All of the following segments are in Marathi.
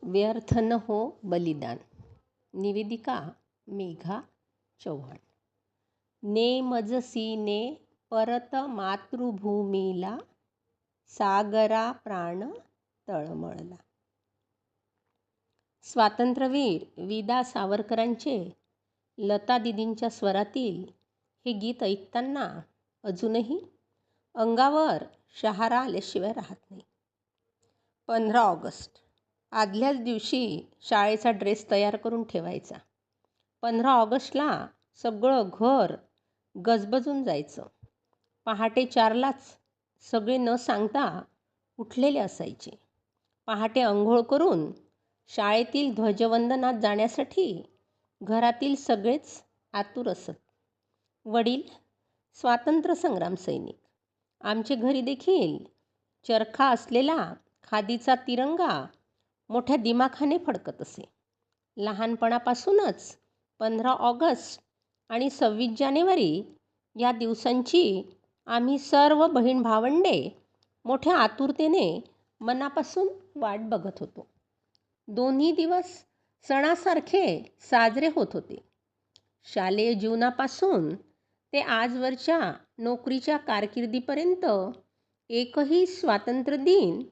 व्यर्थ न हो बलिदान. निवेदिका मेघा चव्हाण. नेमजसीने परत मातृभूमीला, सागरा प्राण तळमळला. स्वातंत्र्यवीर विदा सावरकरांचे लता दिदींच्या स्वरातील हे गीत ऐकताना अजूनही अंगावर शहारा आल्याशिवाय राहत नाही. 15 ऑगस्ट. आदल्याच दिवशी शाळेचा ड्रेस तयार करून ठेवायचा. 15 ऑगस्टला सगळं घर गजबजून जायचं. पहाटे 4लाच सगळे न सांगता उठलेले असायचे. पहाटे अंघोळ करून शाळेतील ध्वजवंदनात जाण्यासाठी घरातील सगळेच आतुर असत. वडील स्वातंत्र्य संग्राम सैनिक. आमचे घरी देखील चरखा असलेला खादीचा तिरंगा मोठ्या दिमाखाने फडकत असे. लहानपणापासूनच 15 ऑगस्ट आणि 26 जानेवारी या दिवसांची आम्ही सर्व बहीण भावंडे मोठ्या आतुरतेने मनापासून वाट बघत होतो. दोन्ही दिवस सणासारखे साजरे होत होते. शालेय जीवनापासून ते आजवरच्या नोकरीच्या कारकिर्दीपर्यंत एकही स्वातंत्र्य दिन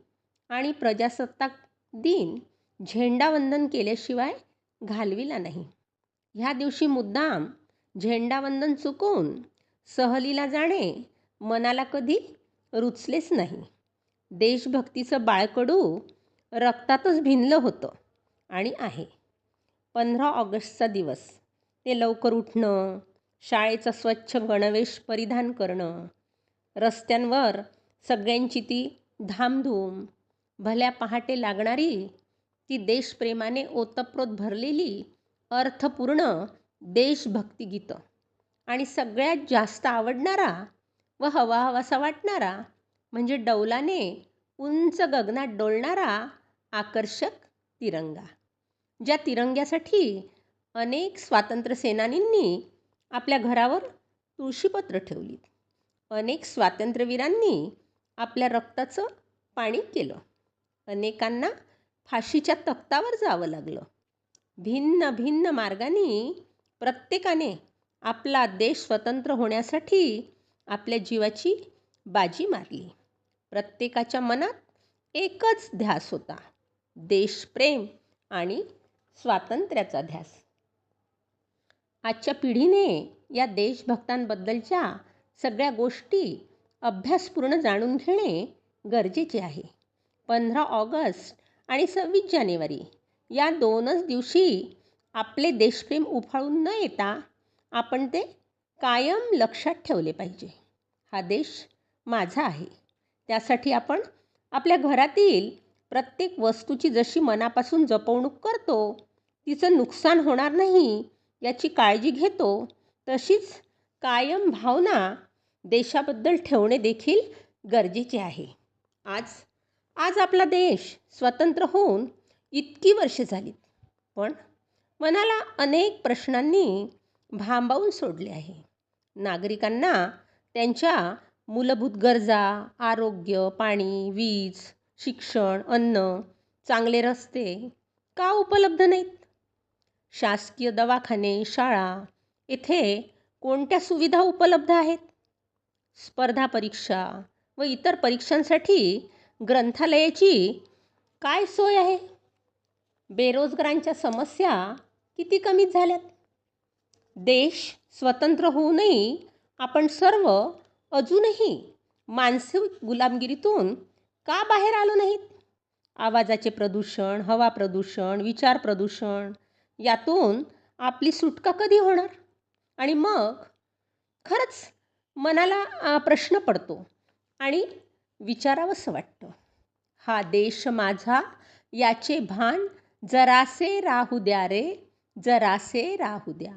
आणि प्रजासत्ताक दिन झेंडावंदन केल्याशिवाय घालविला नाही. ह्या दिवशी मुद्दाम झेंडावंदन चुकून सहलीला जाणे मनाला कधी रुचलेच नाही. देशभक्तीचं बाळकडू रक्तातच भिनलं होतं आणि आहे. 15 ऑगस्टचा दिवस. ते लवकर उठणं, शाळेचा स्वच्छ गणवेश परिधान करणं, रस्त्यांवर सगळ्यांची ती धामधूम, भल्या पहाटे लागणारी ती देशप्रेमाने ओतप्रोत भरलेली अर्थपूर्ण देशभक्तिगीतं आणि सगळ्यात जास्त आवडणारा व हवाहवासा वाटणारा म्हणजे डौलाने उंच गगनात डोलणारा आकर्षक तिरंगा. ज्या तिरंग्यासाठी अनेक स्वातंत्र्यसेनानींनी आपल्या घरावर तुळशीपत्र ठेवली. अनेक स्वातंत्र्यवीरांनी आपल्या रक्ताचं पाणी केलं. अनेकांना फाशीच्या तख्तावर जावं लागलं. भिन्न भिन्न मार्गांनी प्रत्येकाने आपला देश स्वतंत्र होण्यासाठी आपल्या जीवाची बाजी मारली. प्रत्येकाच्या मनात एकच ध्यास होता, देशप्रेम आणि स्वातंत्र्याचा ध्यास. आजच्या पिढीने या देशभक्तांबद्दलच्या सगळ्या गोष्टी अभ्यासपूर्ण जाणून घेणे गरजेचे आहे. 15 ऑगस्ट आणि 26 जानेवारी या दोनच दिवशी आपले देशप्रेम उफाळून न येता आपण ते कायम लक्षात ठेवले पाहिजे. हा देश माझा आहे. त्यासाठी आपण आपल्या घरातील प्रत्येक वस्तूची जशी मनापासून जपवणूक करतो, तिचं नुकसान होणार नाही याची काळजी घेतो, तशीच कायम भावना देशाबद्दल ठेवणे देखील गरजेचे आहे. आज आपला देश स्वतंत्र होऊन इतकी वर्षे झालीत, पण मनाला अनेक प्रश्नांनी भांबावून सोडले आहे. नागरिकांना त्यांच्या मूलभूत गरजा, आरोग्य, पाणी, वीज, शिक्षण, अन्न, चांगले रस्ते का उपलब्ध नाहीत? शासकीय दवाखाने, शाळा येथे कोणत्या सुविधा उपलब्ध आहेत? स्पर्धा परीक्षा व इतर परीक्षांसाठी ग्रंथालयाची काय सोय आहे? बेरोजगारांच्या समस्या किती कमी झाल्यात? देश स्वतंत्र होऊनही आपण सर्व अजूनही मानसिक गुलामगिरीतून का बाहेर आलो नाहीत? आवाजाचे प्रदूषण, हवा प्रदूषण, विचार प्रदूषण यातून आपली सुटका कधी होणार? आणि मग खरंच मनाला प्रश्न पडतो आणि विचारावंसं वाटतं. हा देश माझा याचे भान जरासे राहू द्या रे, जरासे राहू द्या.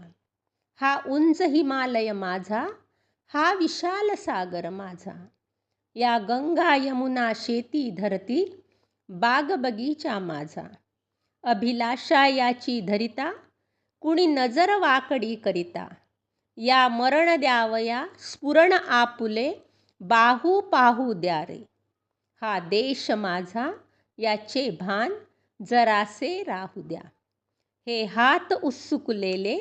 हा उंच हिमालय माझा, हा विशाल सागर माझा. या गंगा यमुना शेती धरती, बाग बगीचा माझा. अभिलाषा याची धरिता, कुणी नजर वाकडी करिता. या मरण द्यावया स्फुरण आपुले, बाहू पाहू द्या रे. हा देश माझा याचे भान जरासे राहू द्या. हे हात उत्सुकलेले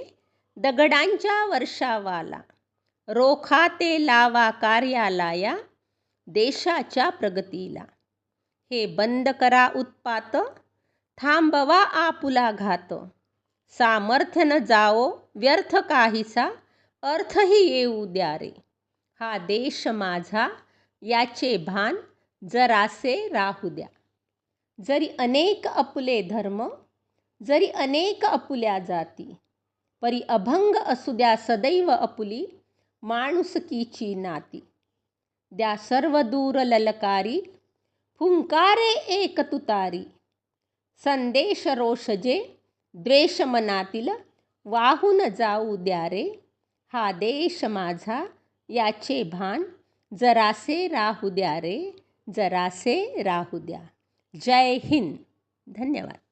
दगडांच्या वर्षावाला, रोखा ते लावा कार्याला या देशाच्या प्रगतीला. हे बंद करा उत्पात, थांबवा आपुला घात. सामर्थ्य न जाओ व्यर्थ काहीसा, अर्थही येऊ द्या रे. हा देश माझा याचे भान जरासे राहू द्या. जरी अनेक आपुले धर्म, जरी अनेक आपुल्या जाती, परी अभंग असू द्या सदैव आपुली माणुसकीची नाती. द्या सर्व दूर ललकारी, फुंकारे एक तुतारी. संदेश रोषजे द्वेष मनातील, वाहून जाऊ द्या रे. हा देश माझा याचे भान जरासे राहू द्या रे, जरासे राहू द्या. जय हिंद. धन्यवाद.